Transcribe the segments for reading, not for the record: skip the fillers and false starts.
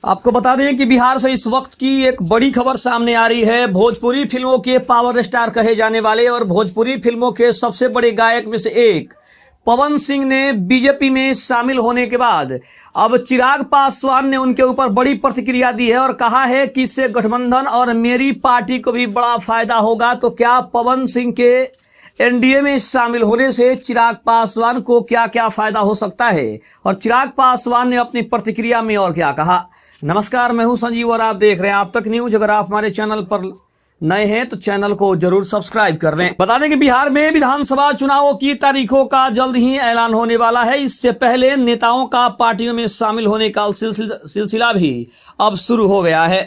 आपको बता दें कि बिहार से इस वक्त की एक बड़ी खबर सामने आ रही है। भोजपुरी फिल्मों के पावर स्टार कहे जाने वाले और भोजपुरी फिल्मों के सबसे बड़े गायक में से एक पवन सिंह ने बीजेपी में शामिल होने के बाद अब चिराग पासवान ने उनके ऊपर बड़ी प्रतिक्रिया दी है और कहा है कि इससे गठबंधन और मेरी पार्टी को भी बड़ा फायदा होगा। तो क्या पवन सिंह के एनडीए में शामिल होने से चिराग पासवान को क्या क्या फायदा हो सकता है और चिराग पासवान ने अपनी प्रतिक्रिया में और क्या कहा। नमस्कार, मैं हूं संजीव और आप देख रहे हैं आप तक न्यूज। अगर आप हमारे चैनल पर नए हैं तो चैनल को जरूर सब्सक्राइब कर लें। बता दें कि बिहार में विधानसभा चुनावों की तारीखों का जल्द ही ऐलान होने वाला है। इससे पहले नेताओं का पार्टियों में शामिल होने का सिलसिला भी अब शुरू हो गया है।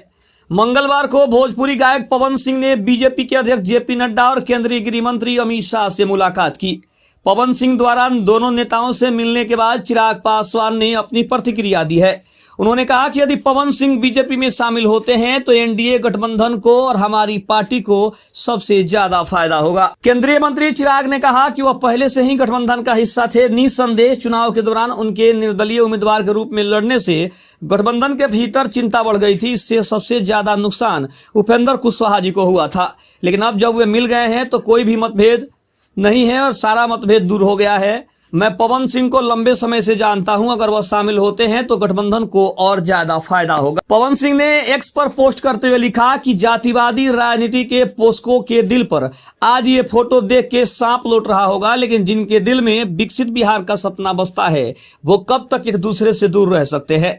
मंगलवार को भोजपुरी गायक पवन सिंह ने बीजेपी के अध्यक्ष जेपी नड्डा और केंद्रीय गृह मंत्री अमित शाह से मुलाकात की। पवन सिंह द्वारा दोनों नेताओं से मिलने के बाद चिराग पासवान ने अपनी प्रतिक्रिया दी है। उन्होंने कहा कि यदि पवन सिंह बीजेपी में शामिल होते हैं तो एनडीए गठबंधन को और हमारी पार्टी को सबसे ज्यादा फायदा होगा। केंद्रीय मंत्री चिराग ने कहा कि वह पहले से ही गठबंधन का हिस्सा थे। निसंदेह चुनाव के दौरान उनके निर्दलीय उम्मीदवार के रूप में लड़ने से गठबंधन के भीतर चिंता बढ़ गई थी। इससे सबसे ज्यादा नुकसान उपेंद्र कुशवाहा जी को हुआ था, लेकिन अब जब वे मिल गए हैं तो कोई भी मतभेद नहीं है और सारा मतभेद दूर हो गया है। मैं पवन सिंह को लंबे समय से जानता हूं, अगर वह शामिल होते हैं तो गठबंधन को और ज्यादा फायदा होगा। पवन सिंह ने एक्स पर पोस्ट करते हुए लिखा कि जातिवादी राजनीति के पोस्को के दिल पर आज ये फोटो देख के सांप लौट रहा होगा, लेकिन जिनके दिल में विकसित बिहार का सपना बसता है वो कब तक एक दूसरे से दूर रह सकते हैं।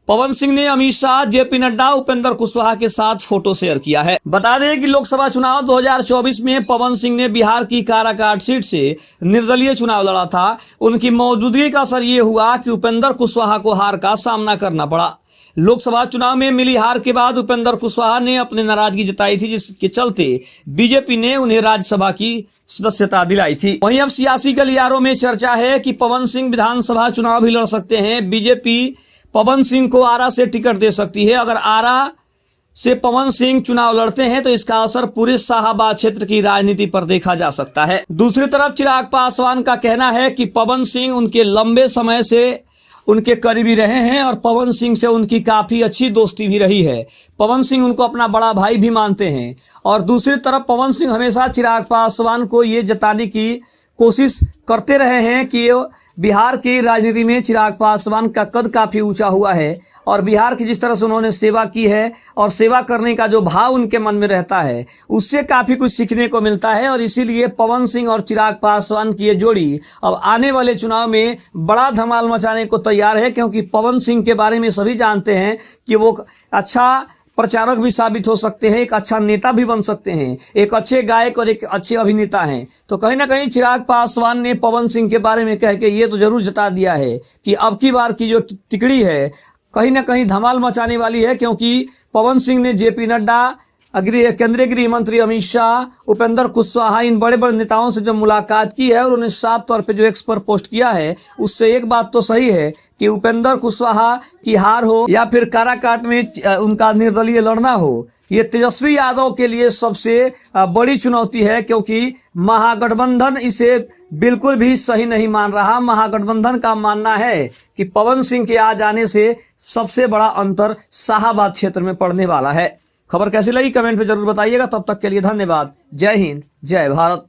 पवन सिंह ने अमित शाह, जेपी नड्डा, उपेंद्र कुशवाहा के साथ फोटो शेयर किया है। बता दें कि लोकसभा चुनाव 2024 में पवन सिंह ने बिहार की काराकाट सीट से निर्दलीय चुनाव लड़ा था। उनकी मौजूदगी का असर ये हुआ कि उपेंद्र कुशवाहा को हार का सामना करना पड़ा। लोकसभा चुनाव में मिली हार के बाद उपेंद्र कुशवाहा ने अपनी नाराजगी जताई थी, जिसके चलते बीजेपी ने उन्हें राज्यसभा की सदस्यता दिलाई थी। वहीं अब सियासी गलियारों में चर्चा है कि पवन सिंह विधानसभा चुनाव भी लड़ सकते हैं। बीजेपी पवन सिंह को आरा से टिकट दे सकती है। अगर आरा से पवन सिंह चुनाव लड़ते हैं तो इसका असर पूरे शाहाबाद क्षेत्र की राजनीति पर देखा जा सकता है। दूसरी तरफ चिराग पासवान का कहना है कि पवन सिंह उनके लंबे समय से उनके करीबी रहे हैं और पवन सिंह से उनकी काफी अच्छी दोस्ती भी रही है। पवन सिंह उनको अपना बड़ा भाई भी मानते हैं और दूसरी तरफ पवन सिंह हमेशा चिराग पासवान को ये जताने की कोशिश करते रहे हैं कि बिहार की राजनीति में चिराग पासवान का कद काफी ऊंचा हुआ है और बिहार की जिस तरह से उन्होंने सेवा की है और सेवा करने का जो भाव उनके मन में रहता है उससे काफी कुछ सीखने को मिलता है। और इसीलिए पवन सिंह और चिराग पासवान की ये जोड़ी अब आने वाले चुनाव में बड़ा धमाल मचाने को तैयार है, क्योंकि पवन सिंह के बारे में सभी जानते हैं कि वो अच्छा प्रचारक भी साबित हो सकते हैं, एक अच्छा नेता भी बन सकते हैं, एक अच्छे गायक और एक अच्छे अभिनेता हैं। तो कहीं ना कहीं चिराग पासवान ने पवन सिंह के बारे में कह के ये तो जरूर जता दिया है कि अब की बार की जो तिकड़ी है कहीं ना कहीं धमाल मचाने वाली है, क्योंकि पवन सिंह ने जेपी नड्डा, केंद्रीय गृह मंत्री अमित शाह, उपेंद्र कुशवाहा, इन बड़े बड़े नेताओं से जब मुलाकात की है और उन्हें साफ तौर पे जो एक्स पर पोस्ट किया है उससे एक बात तो सही है कि उपेंद्र कुशवाहा की हार हो या फिर काराकाट में उनका निर्दलीय लड़ना हो, ये तेजस्वी यादव के लिए सबसे बड़ी चुनौती है, क्योंकि महागठबंधन इसे बिल्कुल भी सही नहीं मान रहा। महागठबंधन का मानना है कि पवन सिंह के आ जाने से सबसे बड़ा अंतर शाहाबाद क्षेत्र में पड़ने वाला है। खबर कैसी लगी कमेंट में जरूर बताइएगा। तब तक के लिए धन्यवाद। जय हिंद, जय भारत।